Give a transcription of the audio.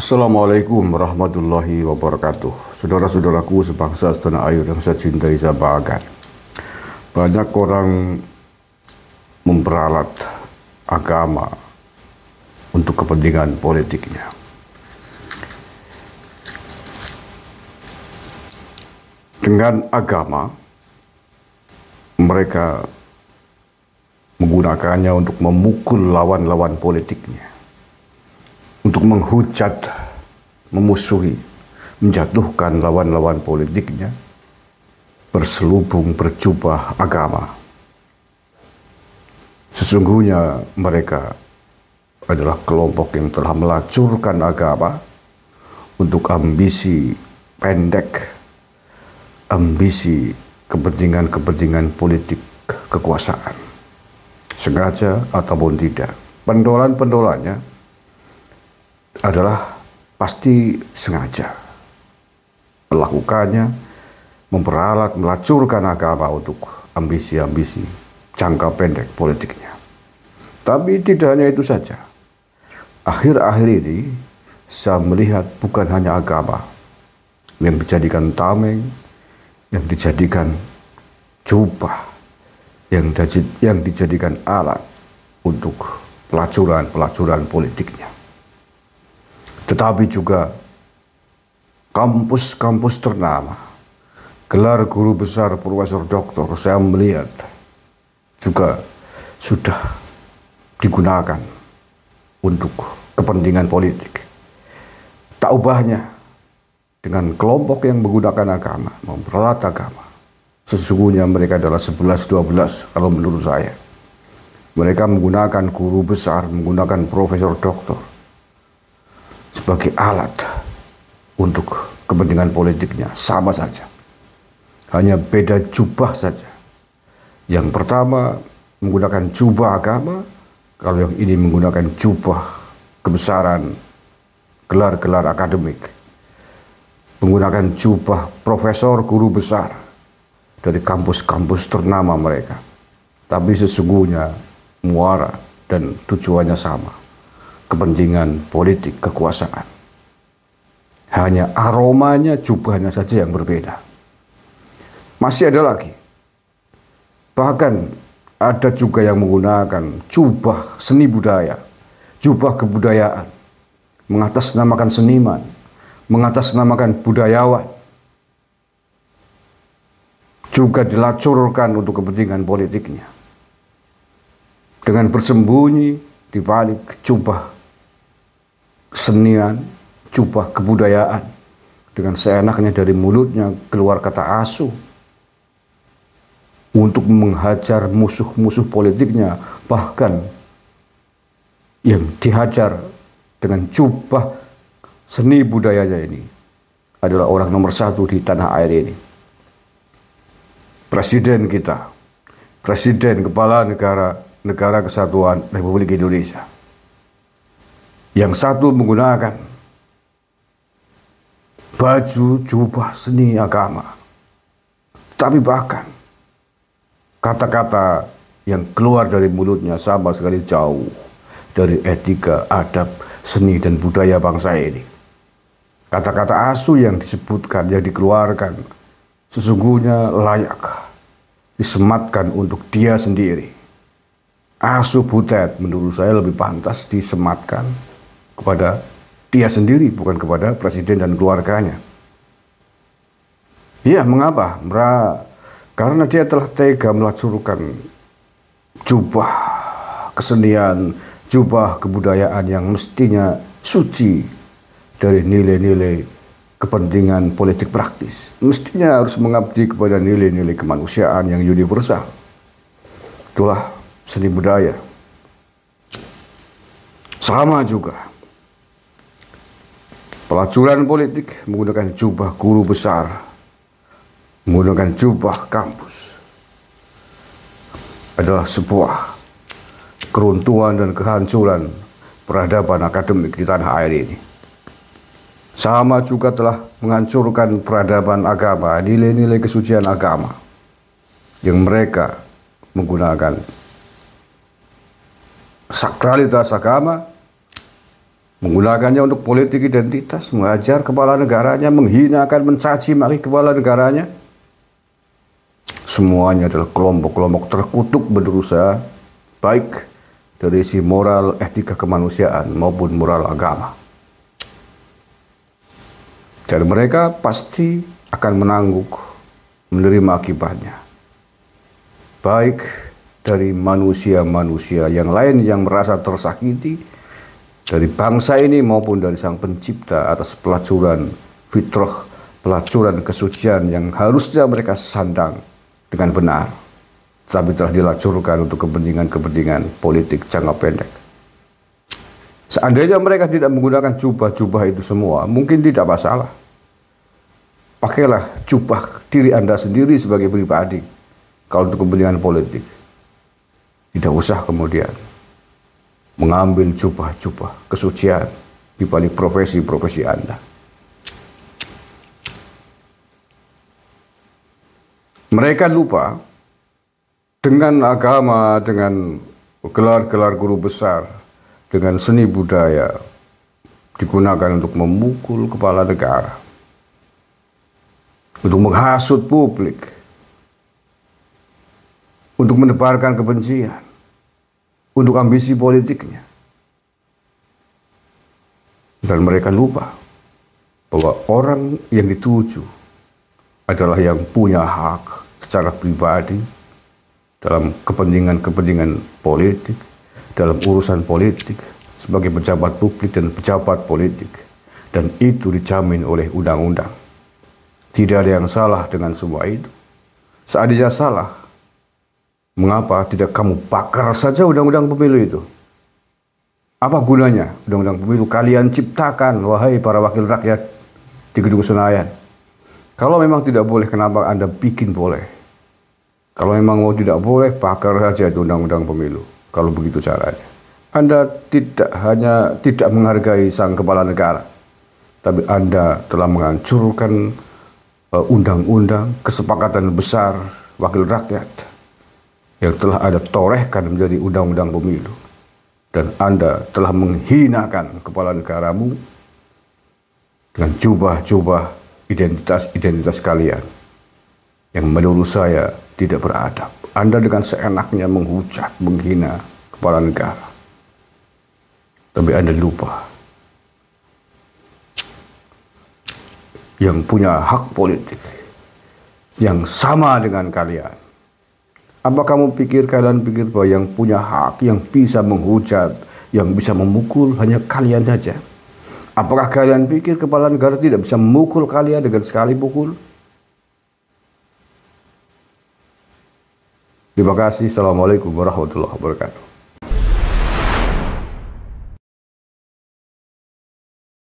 Assalamualaikum warahmatullahi wabarakatuh. Saudara-saudaraku sebangsa setanah air yang saya cintai, saya banggakan. Banyak orang memperalat agama untuk kepentingan politiknya. Dengan agama, mereka menggunakannya untuk memukul lawan-lawan politiknya, untuk menghujat, memusuhi, menjatuhkan lawan-lawan politiknya, berselubung berjubah agama. Sesungguhnya mereka adalah kelompok yang telah melacurkan agama untuk ambisi pendek, ambisi kepentingan-kepentingan politik kekuasaan, sengaja ataupun tidak. Pendolan-pendolannya adalah pasti sengaja melakukannya, memperalat, melacurkan agama untuk ambisi-ambisi jangka pendek politiknya. Tapi tidak hanya itu saja. Akhir-akhir ini saya melihat bukan hanya agama yang dijadikan tameng, yang dijadikan jubah, yang dijadikan alat untuk pelacuran-pelacuran politiknya. Tetapi juga kampus-kampus ternama, gelar guru besar, profesor doktor, saya melihat juga sudah digunakan untuk kepentingan politik. Tak ubahnya dengan kelompok yang menggunakan agama, memperalat agama. Sesungguhnya mereka adalah 11-12 kalau menurut saya. Mereka menggunakan guru besar, menggunakan profesor doktor sebagai alat untuk kepentingan politiknya. Sama saja, hanya beda jubah saja. Yang pertama menggunakan jubah agama, kalau yang ini menggunakan jubah kebesaran, gelar-gelar akademik, menggunakan jubah profesor, guru besar dari kampus-kampus ternama mereka. Tapi sesungguhnya muara dan tujuannya sama, kepentingan politik kekuasaan. Hanya aromanya, jubahnya saja yang berbeda. Masih ada lagi. Bahkan ada juga yang menggunakan jubah seni budaya, jubah kebudayaan, mengatasnamakan seniman, mengatasnamakan budayawan. Juga dilacurkan untuk kepentingan politiknya. Dengan bersembunyi di balik jubah kesenian, jubah kebudayaan, dengan seenaknya dari mulutnya keluar kata asuh untuk menghajar musuh-musuh politiknya, bahkan yang dihajar dengan jubah seni budayanya ini adalah orang nomor satu di tanah air ini. Presiden kita, Presiden Kepala Negara Kesatuan Republik Indonesia. Yang satu menggunakan baju jubah seni agama. Tapi bahkan kata-kata yang keluar dari mulutnya sama sekali jauh dari etika, adab, seni, dan budaya bangsa ini. Kata-kata asuh yang disebutkan, yang dikeluarkan, sesungguhnya layak disematkan untuk dia sendiri. Asuh butet menurut saya lebih pantas disematkan kepada dia sendiri, bukan kepada presiden dan keluarganya. Ya, mengapa? Karena dia telah tega melacurkan jubah kesenian, jubah kebudayaan yang mestinya suci dari nilai-nilai kepentingan politik praktis. Mestinya harus mengabdi kepada nilai-nilai kemanusiaan yang universal. Itulah seni budaya. Sama juga pelacuran politik menggunakan jubah guru besar, menggunakan jubah kampus adalah sebuah keruntuhan dan kehancuran peradaban akademik di tanah air ini. Sama juga telah menghancurkan peradaban agama, nilai-nilai kesucian agama yang mereka menggunakan sakralitas agama menggunakannya untuk politik identitas, mengajar kepala negaranya, menghinakan, mencaci maki kepala negaranya. Semuanya adalah kelompok-kelompok terkutuk berusaha, baik dari sisi moral, etika kemanusiaan maupun moral agama. Dan mereka pasti akan menanggung, menerima akibatnya. Baik dari manusia-manusia yang lain yang merasa tersakiti, dari bangsa ini maupun dari Sang Pencipta atas pelacuran fitrah, pelacuran kesucian yang harusnya mereka sandang dengan benar, tapi telah dilacurkan untuk kepentingan-kepentingan politik jangka pendek. Seandainya mereka tidak menggunakan jubah-jubah itu semua, mungkin tidak masalah. Pakailah jubah diri Anda sendiri sebagai pribadi kalau untuk kepentingan politik. Tidak usah kemudian mengambil jubah-jubah kesucian di balik profesi-profesi Anda. Mereka lupa dengan agama, dengan gelar-gelar guru besar, dengan seni budaya digunakan untuk memukul kepala negara, untuk menghasut publik, untuk menebarkan kebencian, untuk ambisi politiknya. Dan mereka lupa bahwa orang yang dituju adalah yang punya hak secara pribadi dalam kepentingan-kepentingan politik, dalam urusan politik, sebagai pejabat publik dan pejabat politik. Dan itu dijamin oleh undang-undang. Tidak ada yang salah dengan semua itu. Seandainya salah, mengapa tidak kamu bakar saja undang-undang pemilu itu? Apa gunanya undang-undang pemilu kalian ciptakan, wahai para wakil rakyat di Gedung Senayan? Kalau memang tidak boleh, kenapa Anda bikin boleh? Kalau memang mau tidak boleh, bakar saja itu undang-undang pemilu. Kalau begitu caranya. Anda tidak hanya tidak menghargai sang kepala negara, tapi Anda telah menghancurkan undang-undang kesepakatan besar wakil rakyat yang telah Anda torehkan menjadi undang-undang pemilu. Dan Anda telah menghinakan kepala negaramu dengan jubah-jubah identitas-identitas kalian yang menurut saya tidak beradab. Anda dengan seenaknya menghujat, menghina kepala negara. Tapi Anda lupa yang punya hak politik yang sama dengan kalian. Apa kamu pikir, kalian pikir bahwa yang punya hak, yang bisa menghujat, yang bisa memukul hanya kalian saja? Apakah kalian pikir kepala negara tidak bisa memukul kalian dengan sekali pukul? Terima kasih. Assalamualaikum warahmatullahi wabarakatuh.